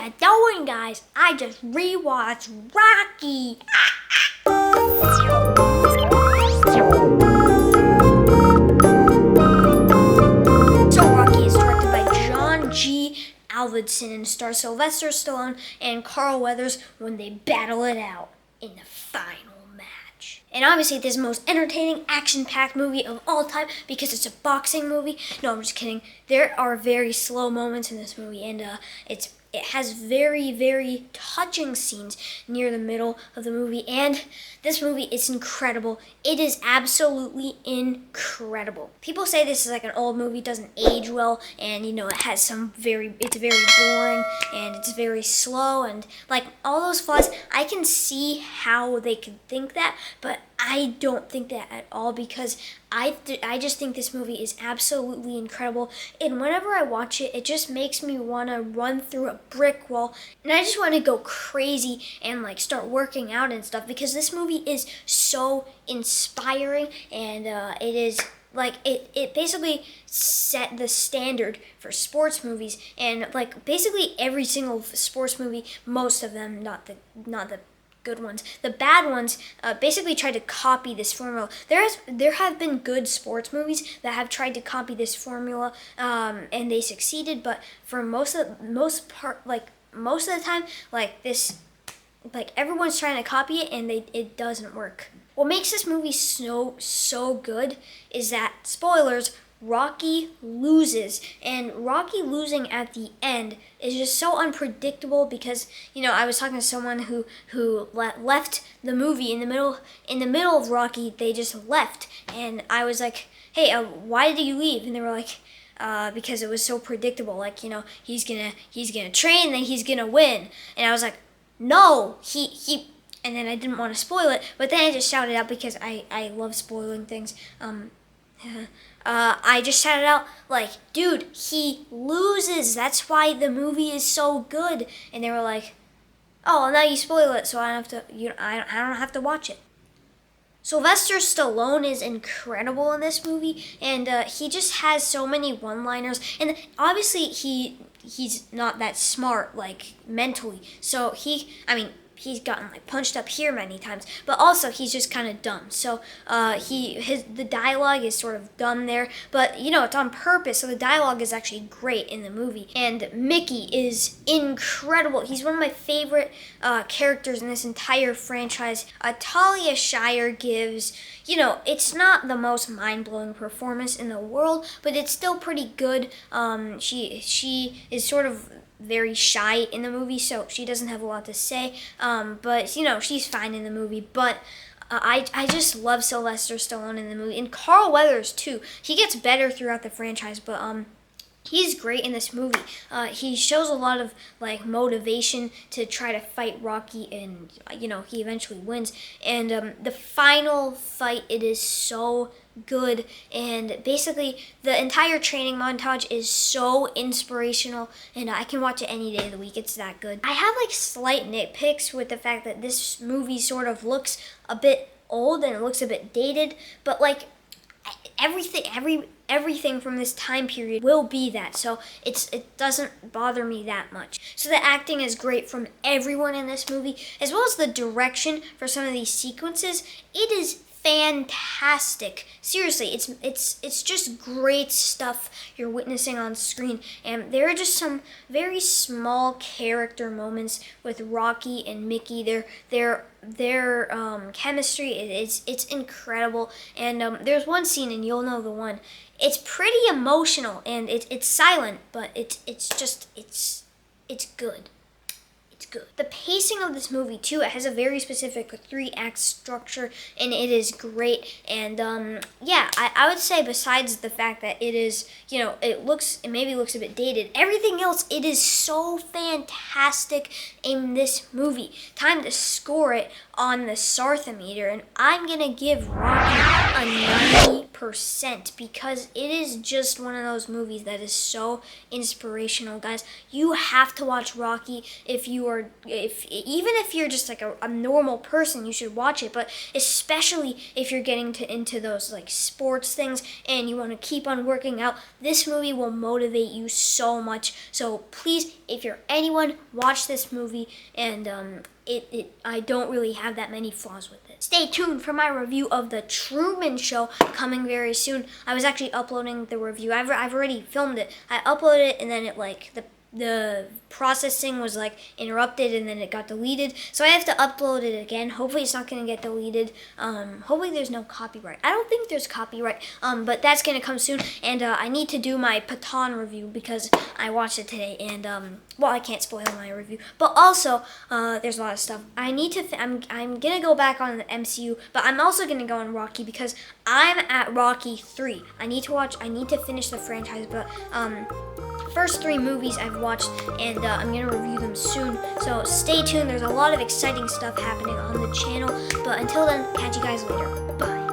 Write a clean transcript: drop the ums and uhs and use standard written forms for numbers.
ya doing, guys? I just rewatched Rocky. So Rocky is directed by John G. Avildsen and stars Sylvester Stallone and Carl Weathers when they battle it out in the final match. And obviously this is the most entertaining, action-packed movie of all time because it's a boxing movie. No, I'm just kidding. There are very slow moments in this movie, and it has very, very touching scenes near the middle of the movie, and this movie is incredible. It is absolutely incredible. People say this is like an old movie, doesn't age well, and it has it's very boring, and it's very slow, and like all those flaws. I can see how they could think that, but I don't think that at all because I just think this movie is absolutely incredible, and whenever I watch it, it just makes me want to run through a brick wall, and I just want to go crazy and like start working out and stuff because this movie is so inspiring, and it is like it basically set the standard for sports movies, and like basically every single sports movie, most of them, not the good ones. The bad ones basically tried to copy this formula. There have been good sports movies that have tried to copy this formula, and they succeeded. But for most of the time, like everyone's trying to copy it, and it doesn't work. What makes this movie so good is that, spoilers, Rocky loses, and Rocky losing at the end is just so unpredictable because I was talking to someone who left the movie in the middle of Rocky. They just left, and I was like, hey, why did you leave? And they were like, because it was so predictable. Like he's gonna train, then he's gonna win. And I was like, no, he. And then I didn't want to spoil it, but then I just shouted out because I love spoiling things. I just shouted out like, dude, he loses. That's why the movie is so good. And they were like, oh, well, now you spoil it, so I don't have to. I don't have to watch it. Sylvester Stallone is incredible in this movie, and he just has so many one-liners. And obviously, he's not that smart, like mentally. So he's gotten like punched up here many times, but also he's just kind of dumb. So the dialogue is sort of dumb there, but it's on purpose. So the dialogue is actually great in the movie. And Mickey is incredible. He's one of my favorite characters in this entire franchise. Talia Shire gives, it's not the most mind-blowing performance in the world, but it's still pretty good. She is sort of very shy in the movie, so she doesn't have a lot to say, but she's fine in the movie. But I just love Sylvester Stallone in the movie, and Carl Weathers too. He gets better throughout the franchise, but he's great in this movie. He shows a lot of like motivation to try to fight Rocky, and he eventually wins. And the final fight, it is so good, and basically the entire training montage is so inspirational, and I can watch it any day of the week. It's that good. I have like slight nitpicks with the fact that this movie sort of looks a bit old and it looks a bit dated, but like everything from this time period will be that, so it doesn't bother me that much. So the acting is great from everyone in this movie, as well as the direction for some of these sequences. It is fantastic. Seriously, it's just great stuff you're witnessing on screen, and there are just some very small character moments with Rocky and Mickey. Their chemistry it's incredible, and there's one scene, and you'll know the one. It's pretty emotional, and it's silent, but it's good. It's good. The pacing of this movie too, it has a very specific 3-act structure, and it is great. And yeah, I would say besides the fact that it is, it maybe looks a bit dated, everything else, it is so fantastic in this movie. Time to score it on the Sarthometer, and I'm gonna give Rocky a 90%. 100% because it is just one of those movies that is so inspirational, guys. You have to watch Rocky even if you're just like a normal person, you should watch it. But especially if you're getting into those like sports things and you want to keep on working out, this movie will motivate you so much. So please, if you're anyone, watch this movie. And I don't really have that many flaws with it. Stay tuned for my review of The Truman Show coming very soon. I was actually uploading the review. I've already filmed it. I uploaded it and then it like the processing was like interrupted and then it got deleted. So I have to upload it again. Hopefully it's not going to get deleted. Hopefully there's no copyright. I don't think there's copyright, but that's going to come soon. And I need to do my Patton review because I watched it today. And well, I can't spoil my review. But also, there's a lot of stuff. I'm going to go back on the MCU, but I'm also going to go on Rocky because I'm at Rocky 3. I need to finish the franchise, but first 3 movies I've watched, and I'm going to review them soon. So stay tuned. There's a lot of exciting stuff happening on the channel. But until then, catch you guys later. Bye.